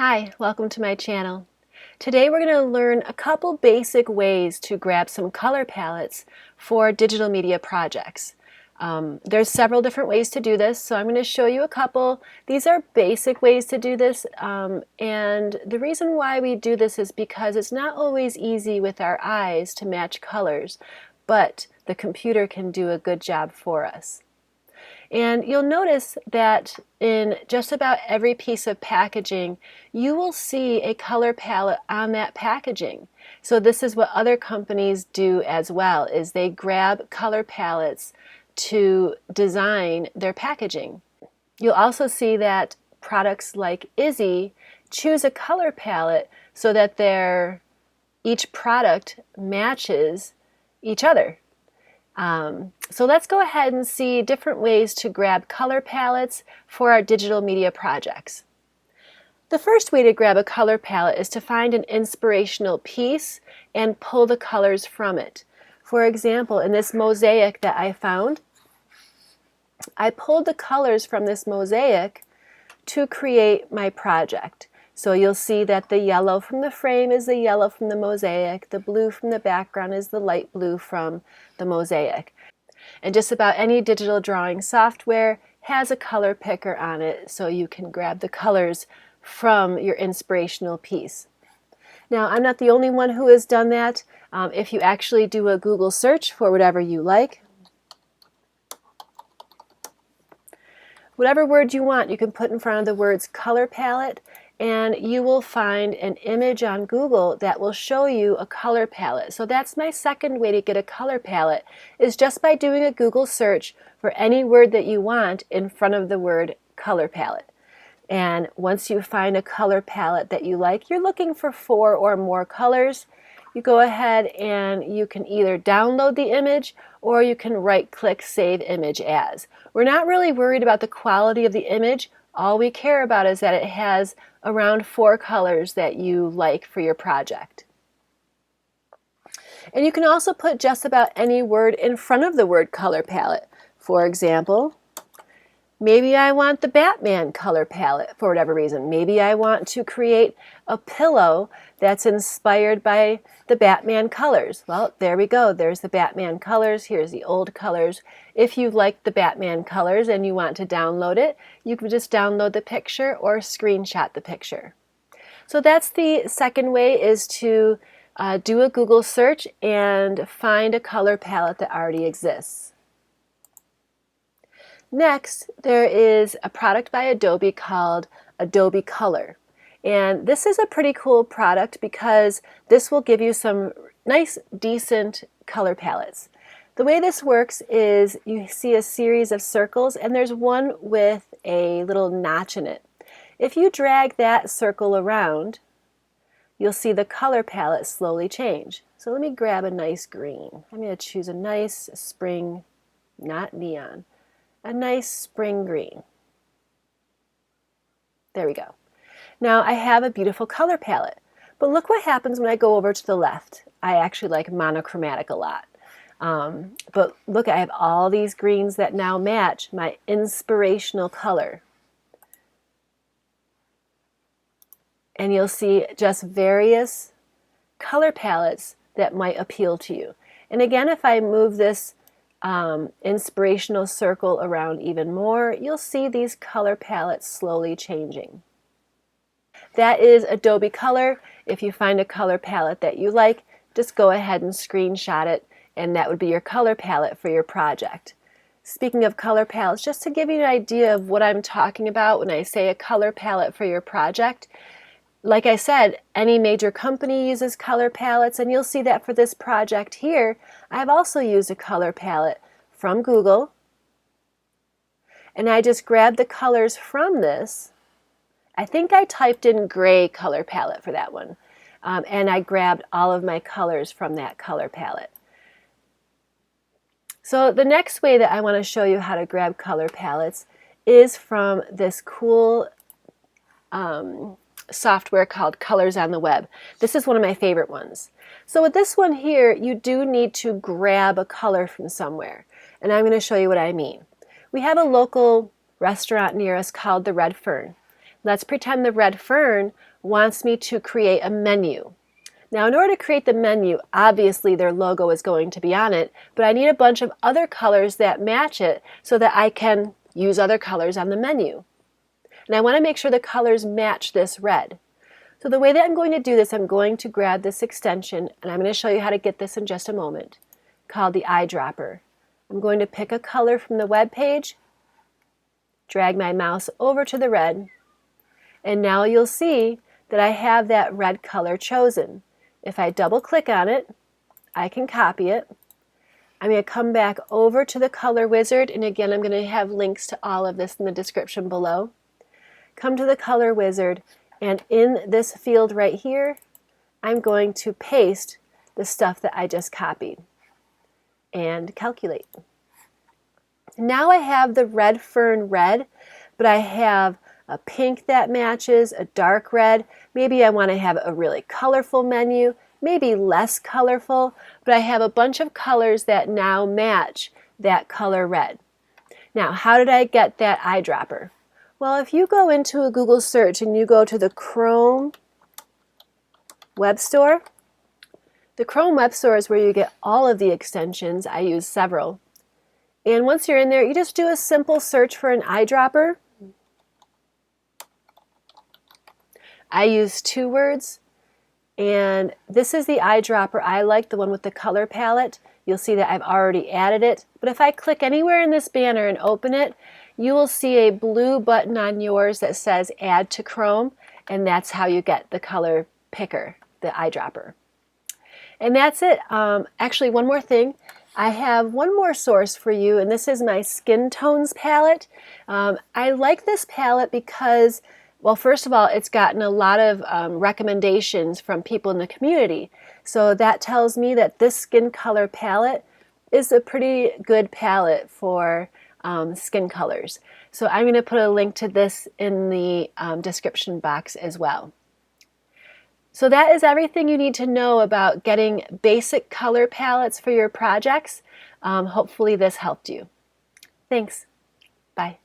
Hi, welcome to my channel. Today we're going to learn a couple basic ways to grab some color palettes for digital media projects. There's several different ways to do this, so I'm going to show you a couple. These are basic ways to do this, and the reason why we do this is because it's not always easy with our eyes to match colors, but the computer can do a good job for us. And you'll notice that in just about every piece of packaging, you will see a color palette on that packaging. So this is what other companies do as well, is they grab color palettes to design their packaging. You'll also see that products like Izzy choose a color palette so that each product matches each other. So let's go ahead and see different ways to grab color palettes for our digital media projects. The first way to grab a color palette is to find an inspirational piece and pull the colors from it. For example, in this mosaic that I found, I pulled the colors from this mosaic to create my project. So you'll see that the yellow from the frame is the yellow from the mosaic, the blue from the background is the light blue from the mosaic. And just about any digital drawing software has a color picker on it, so you can grab the colors from your inspirational piece. Now, I'm not the only one who has done that. If you actually do a Google search for whatever you like, whatever word you want, you can put in front of the words color palette, and you will find an image on Google that will show you a color palette. So that's my second way to get a color palette, is just by doing a Google search for any word that you want in front of the word color palette. And once you find a color palette that you like, you're looking for 4 or more colors, you go ahead and you can either download the image or you can right-click Save Image As. We're not really worried about the quality of the image. All we care about is that it has around 4 colors that you like for your project. And you can also put just about any word in front of the word color palette. For example, maybe I want the Batman color palette for whatever reason. Maybe I want to create a pillow that's inspired by the Batman colors. Well, there we go. There's the Batman colors. Here's the old colors. If you like the Batman colors and you want to download it, you can just download the picture or screenshot the picture. So that's the second way, is to do a Google search and find a color palette that already exists. Next, there is a product by Adobe called Adobe Color. And this is a pretty cool product because this will give you some nice, decent color palettes. The way this works is you see a series of circles and there's one with a little notch in it. If you drag that circle around, you'll see the color palette slowly change. So let me grab a nice green. I'm going to choose a nice spring, not neon, a nice spring green. There we go. Now I have a beautiful color palette, but look what happens when I go over to the left. I actually like monochromatic a lot. But look, I have all these greens that now match my inspirational color. And you'll see just various color palettes that might appeal to you. And again, if I move this inspirational circle around even more, you'll see these color palettes slowly changing. That is Adobe Color. If you find a color palette that you like, just go ahead and screenshot it, and that would be your color palette for your project. Speaking of color palettes, just to give you an idea of what I'm talking about when I say a color palette for your project, like I said, any major company uses color palettes, and you'll see that for this project here, I've also used a color palette from Google, and I just grabbed the colors from this. I think I typed in gray color palette for that one, and I grabbed all of my colors from that color palette. So the next way that I want to show you how to grab color palettes is from this cool software called Colors on the Web. This is one of my favorite ones. So with this one here, you do need to grab a color from somewhere, and I'm going to show you what I mean. We have a local restaurant near us called the Red Fern. Let's pretend the Red Fern wants me to create a menu. Now, in order to create the menu, obviously their logo is going to be on it, but I need a bunch of other colors that match it so that I can use other colors on the menu. And I want to make sure the colors match this red. So the way that I'm going to do this, I'm going to grab this extension, and I'm going to show you how to get this in just a moment, called the eyedropper. I'm going to pick a color from the web page, drag my mouse over to the red, and now you'll see that I have that red color chosen. If I double click on it, I can copy it. I'm going to come back over to the color wizard, and again I'm going to have links to all of this in the description below. Come to the color wizard, and in this field right here, I'm going to paste the stuff that I just copied and calculate. Now I have the red fern red, but I have a pink that matches, a dark red. Maybe I want to have a really colorful menu, maybe less colorful, but I have a bunch of colors that now match that color red. Now, how did I get that eyedropper? Well, if you go into a Google search and you go to the Chrome Web Store, the Chrome Web Store is where you get all of the extensions. I use several. And once you're in there, you just do a simple search for an eyedropper. I use 2 words, and this is the eyedropper I like, the one with the color palette. You'll see that I've already added it, but if I click anywhere in this banner and open it, you will see a blue button on yours that says Add to Chrome, and that's how you get the color picker, the eyedropper. And that's it. Actually, one more thing. I have one more source for you, and this is my Skin Tones palette. I like this palette because, well, first of all, it's gotten a lot of recommendations from people in the community. So that tells me that this skin color palette is a pretty good palette for skin colors. So I'm going to put a link to this in the description box as well. So that is everything you need to know about getting basic color palettes for your projects. Hopefully this helped you. Thanks. Bye.